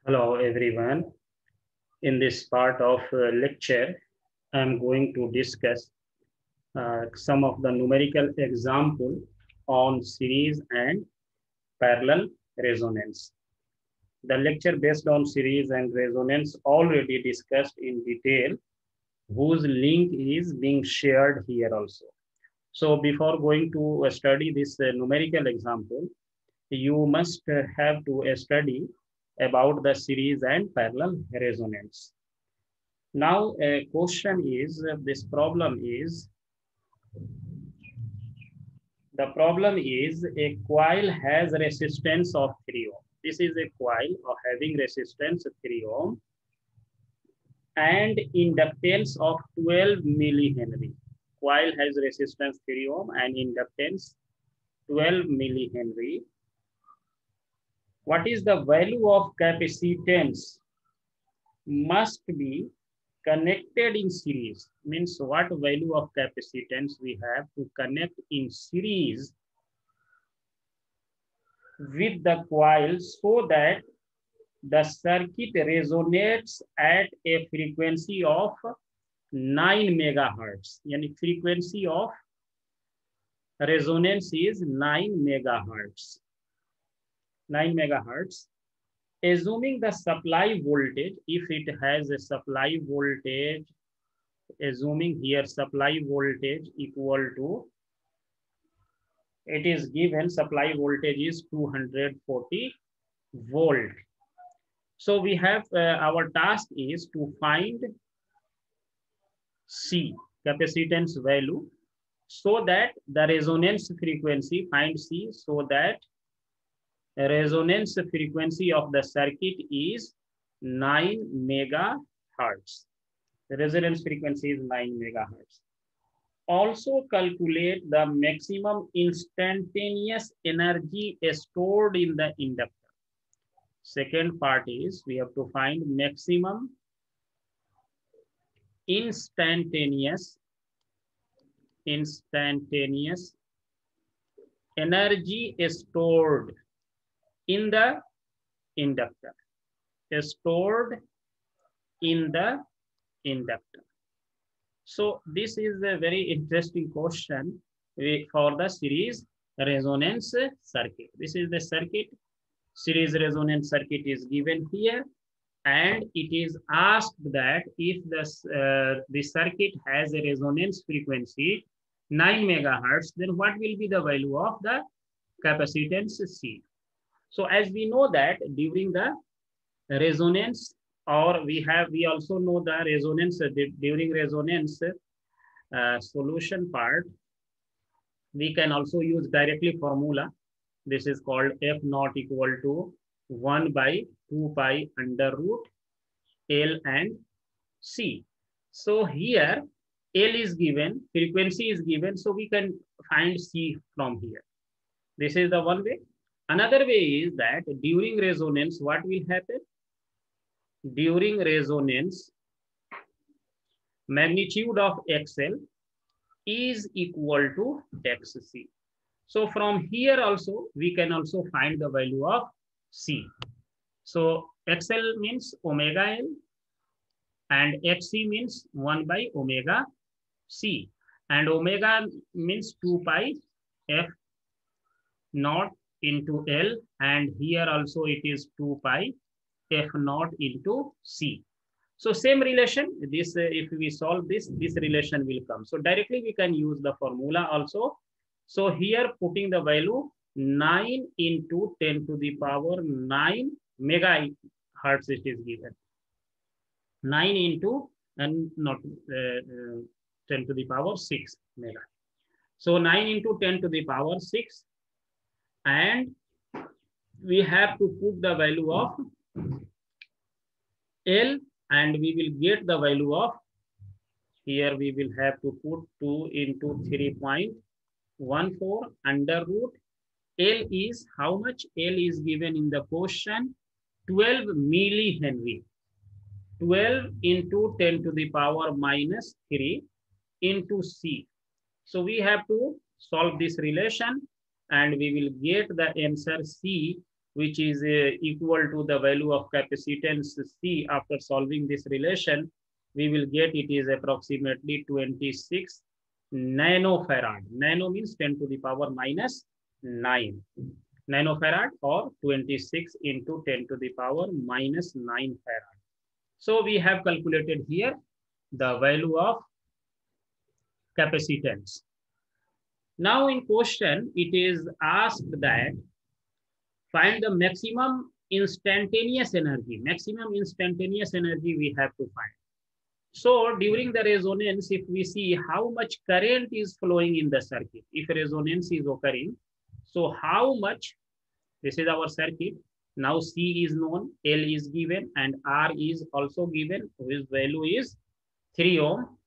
Hello everyone. In this part of lecture, I am going to discuss some of the numerical example on series and parallel resonance. The lecture based on series and resonance already discussed in detail, whose link is being shared here also. So before going to study this numerical example, you must have to study about the series and parallel resonance. Now, a question is this problem is the problem is a coil has resistance of 3 ohm. This is a coil of having resistance 3 ohm and inductance of 12 millihenry. Coil has resistance 3 ohm and inductance 12 millihenry. What is the value of capacitance must be connected in series? Means what value of capacitance we have to connect in series with the coil so that the circuit resonates at a frequency of 9 megahertz. Yani frequency of resonance is 9 megahertz. 9 megahertz. Assuming the supply voltage, if it has a supply voltage, assuming here supply voltage equal to, it is given supply voltage is 240 volt. So we have our task is to find C, capacitance value, so that the resonance frequency, find C, so that resonance frequency of the circuit is 9 megahertz. The resonance frequency is 9 megahertz. Also calculate the maximum instantaneous energy stored in the inductor. Second part is we have to find maximum instantaneous energy stored in the inductor. Stored in the inductor. So this is a very interesting question for the series resonance circuit. This is the circuit. Series resonance circuit is given here, and it is asked that if the circuit has a resonance frequency 9 megahertz, then what will be the value of the capacitance C? So as we know that during the resonance, or we also know the resonance during resonance solution part, we can also use directly formula. This is called F naught equal to 1 by 2 pi under root L and C. So here L is given, frequency is given, so we can find C from here. This is the one way. Another way is that during resonance, what will happen? During resonance, magnitude of XL is equal to XC. So from here also, we can also find the value of C. So XL means omega L and XC means 1 by omega C. And omega means 2 pi F naught into L, and here also it is 2 pi F naught into C. So same relation, this if we solve this relation will come. So directly we can use the formula also. So here putting the value 9 into 10 to the power 9 megahertz it is given. 9 into and not 10 to the power 6 mega. So 9 into 10 to the power 6, and we have to put the value of L, and we will get the value of, here we will have to put 2 into 3.14 under root L is how much? L is given in the question 12 millihenry. 12 into 10 to the power minus 3 into C. So we have to solve this relation, and we will get the answer C which is equal to the value of capacitance C. After solving this relation, we will get it is approximately 26 nanofarad. Nano means 10 to the power minus 9 nanofarad, or 26 into 10 to the power minus 9 farad. So we have calculated here the value of capacitance. Now in question, it is asked that find the maximum instantaneous energy. Maximum instantaneous energy we have to find. So during the resonance, if we see how much current is flowing in the circuit, if resonance is occurring, so how much, this is our circuit. Now C is known, L is given, and R is also given, whose value is 3 ohm.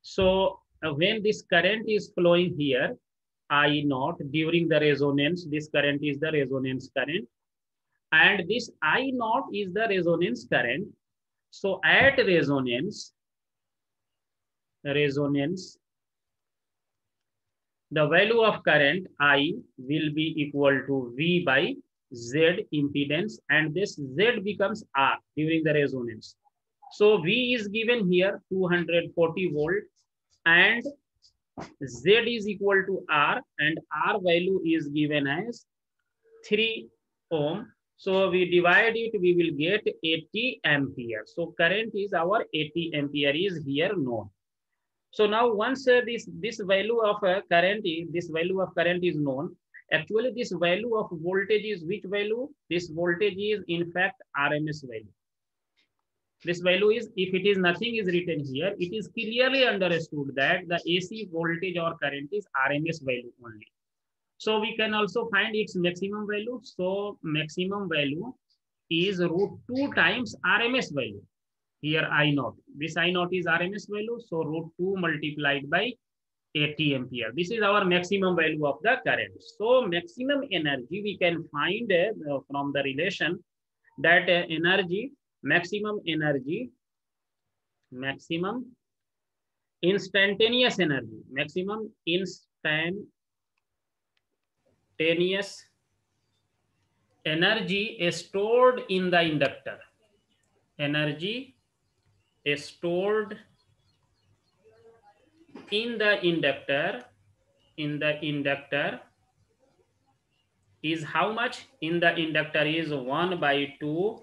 So when this current is flowing here, I naught during the resonance, this current is the resonance current, and this I naught is the resonance current. So at resonance, the value of current I will be equal to V by Z impedance, and this Z becomes R during the resonance. So V is given here 240 volt, and Z is equal to R, and R value is given as 3 ohm. So we divide it, we will get 80 ampere. So current is our 80 ampere is here known. So now once this value of current is known, actually this value of voltage is which value? This voltage is in fact RMS value. This value is, if it is nothing is written here, it is clearly understood that the AC voltage or current is RMS value only. So we can also find its maximum value. So maximum value is √2 times RMS value. Here I naught. This I naught is RMS value. So √2 multiplied by 80 ampere. This is our maximum value of the current. So maximum energy we can find from the relation that maximum instantaneous energy, maximum instantaneous energy is stored in the inductor. Energy is stored in the inductor. Is how much? In the inductor is 1 by 2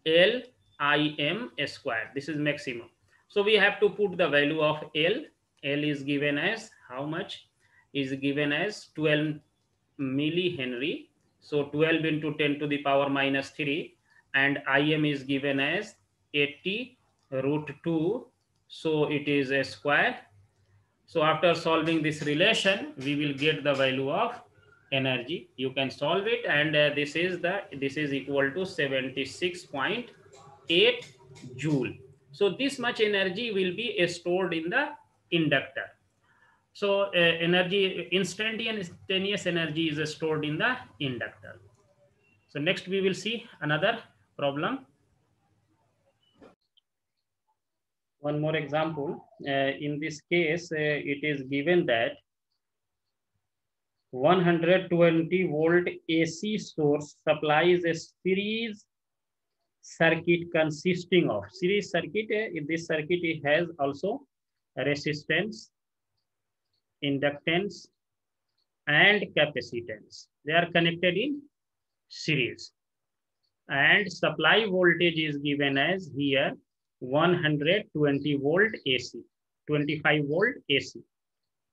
L Im square. This is maximum. So we have to put the value of L. L is given as how much? Is given as 12 millihenry. So 12 into 10 to the power minus 3, and Im is given as 80 √2. So it is a square. So after solving this relation, we will get the value of energy. You can solve it, and this is equal to 76.8 joule. So this much energy will be stored in the inductor. So instantaneous energy is stored in the inductor. So next we will see another problem. One more example. In this case, it is given that 120 volt AC source supplies a series circuit consisting of series circuit. In this circuit, it has also resistance, inductance, and capacitance. They are connected in series, and supply voltage is given as here 120 volt AC, 25 volt AC.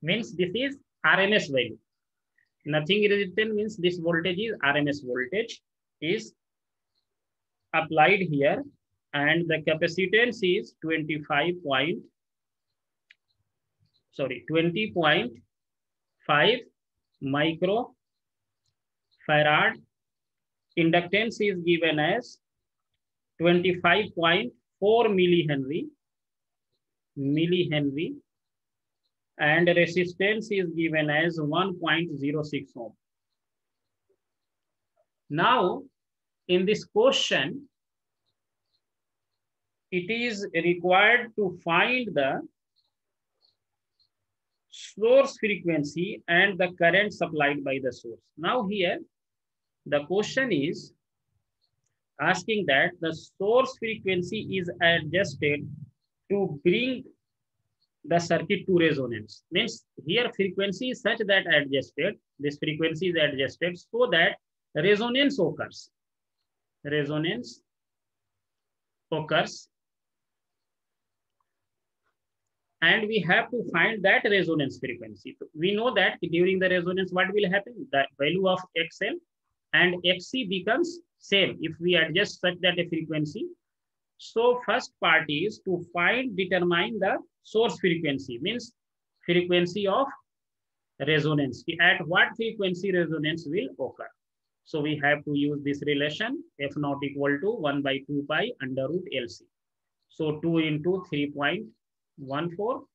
Means this is RMS value. Nothing written means this voltage is RMS voltage is applied here, and the capacitance is 20.5 microfarad. Inductance is given as 25.4 millihenry, and resistance is given as 1.06 ohm. Now, in this question, it is required to find the source frequency and the current supplied by the source. Now here, the question is asking that the source frequency is adjusted to bring the circuit to resonance. Means here frequency is such that adjusted, this frequency is adjusted so that resonance occurs. Resonance occurs, and we have to find that resonance frequency. We know that during the resonance, what will happen? The value of XL and XC becomes same if we adjust such that a frequency. So first part is to determine the source frequency, means frequency of resonance. At what frequency resonance will occur? So we have to use this relation F naught equal to 1 by 2 pi under root LC. So 2 into 3.14.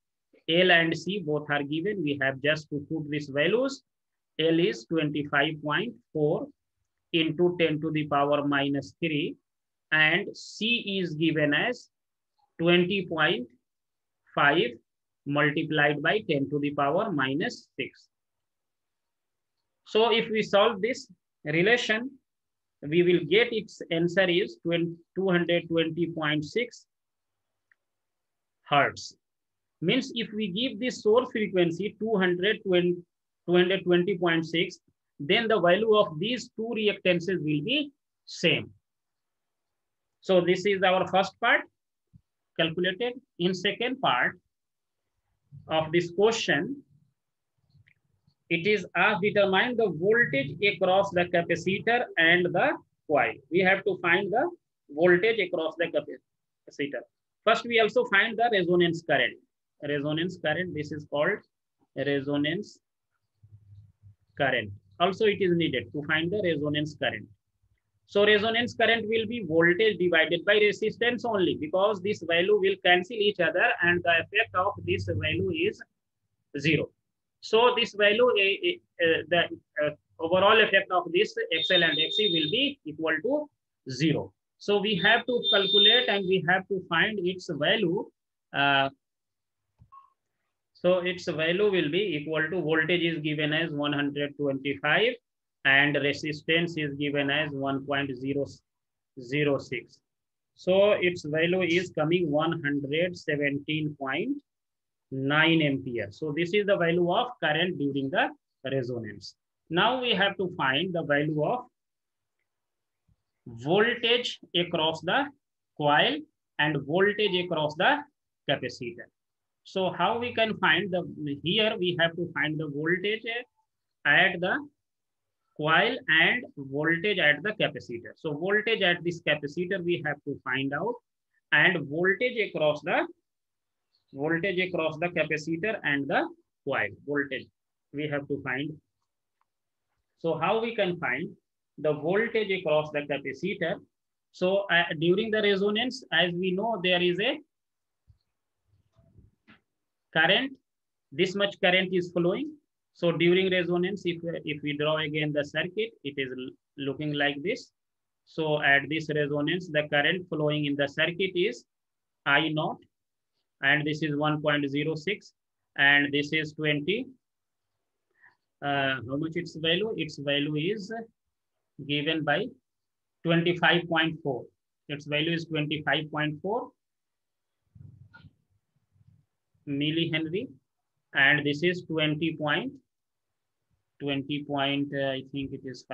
L and C both are given. We have just to put these values. L is 25.4 into 10 to the power minus 3. And C is given as 20.5 multiplied by 10 to the power minus 6. So if we solve this relation, we will get its answer is 220.6 hertz. Means if we give this source frequency 220.6, then the value of these two reactances will be same. So this is our first part calculated. In second part of this question, it is asked determine the voltage across the capacitor and the coil. We have to find the voltage across the capacitor. First, we also find the resonance current. Resonance current, this is called resonance current. Also, it is needed to find the resonance current. So resonance current will be voltage divided by resistance only, because this value will cancel each other and the effect of this value is 0. So this value, the overall effect of this XL and XC will be equal to 0. So we have to calculate and we have to find its value. So its value will be equal to, voltage is given as 125 and resistance is given as 1.006. So its value is coming 117.9 ampere. So this is the value of current during the resonance. Now we have to find the value of voltage across the coil and voltage across the capacitor. So how we can find the, here we have to find the voltage at the coil and voltage at the capacitor. So voltage at this capacitor we have to find out, and voltage across the capacitor and the coil voltage we have to find. So how we can find the voltage across the capacitor? So during the resonance, as we know, there is a current, this much current is flowing. So during resonance, if we draw again the circuit, it is looking like this. So at this resonance, the current flowing in the circuit is I naught, and this is 1.06, and this is 20. How much its value? Its value is given by 25.4. Its value is 25.4 millihenry, and this is 20.5. I think it is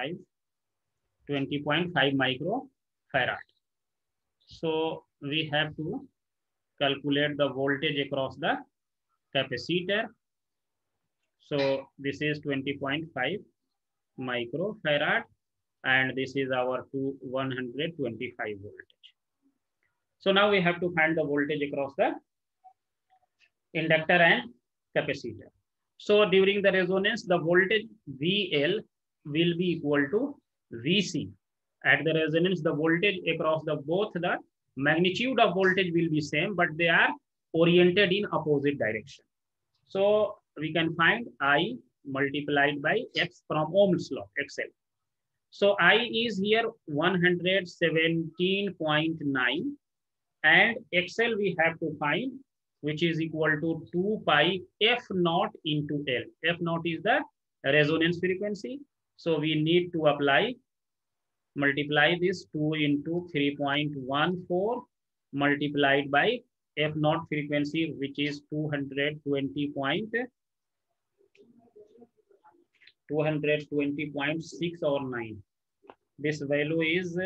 20.5 microfarad. So we have to calculate the voltage across the capacitor. So this is 20.5 microfarad, and this is our 125 voltage. So now we have to find the voltage across the inductor and capacitor. So during the resonance, the voltage VL will be equal to VC. At the resonance, the voltage across the both the magnitude of voltage will be same, but they are oriented in opposite direction. So we can find I multiplied by X from Ohm's law, XL. So I is here 117.9, and XL we have to find, which is equal to 2 pi F naught into L. F naught is the resonance frequency. So we need to apply multiply this 2 into 3.14 multiplied by F naught frequency, which is 220.6 or 9. This value is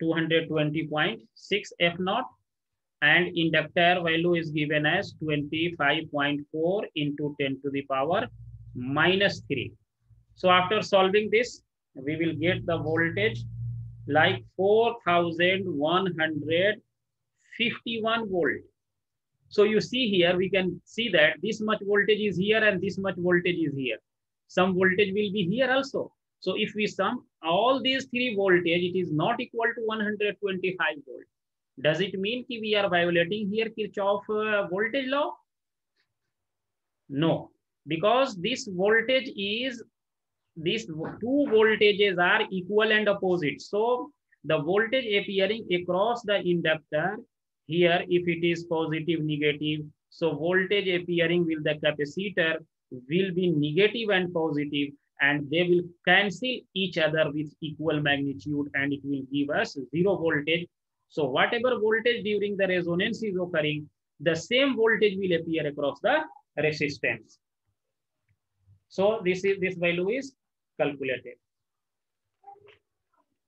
220.6 F naught, and inductor value is given as 25.4 into 10 to the power minus 3. So after solving this, we will get the voltage like 4151 volt. So you see here, we can see that this much voltage is here and this much voltage is here. Some voltage will be here also. So if we sum all these three voltage, it is not equal to 125 volt. Does it mean that we are violating here Kirchhoff voltage law? No, because this voltage is, these two voltages are equal and opposite. So the voltage appearing across the inductor here, if it is positive, negative, so voltage appearing with the capacitor will be negative and positive, and they will cancel each other with equal magnitude, and it will give us zero voltage. So whatever voltage during the resonance is occurring, the same voltage will appear across the resistance. So this value is calculated.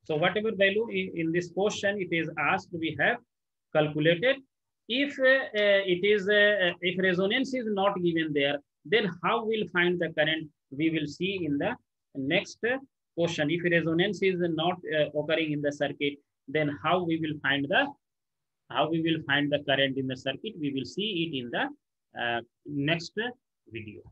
So whatever value in this question it is asked, we have calculated. If if resonance is not given there, then how we'll find the current? We will see in the next question. If resonance is not occurring in the circuit, then how we will find the current in the circuit? We will see it in the next video.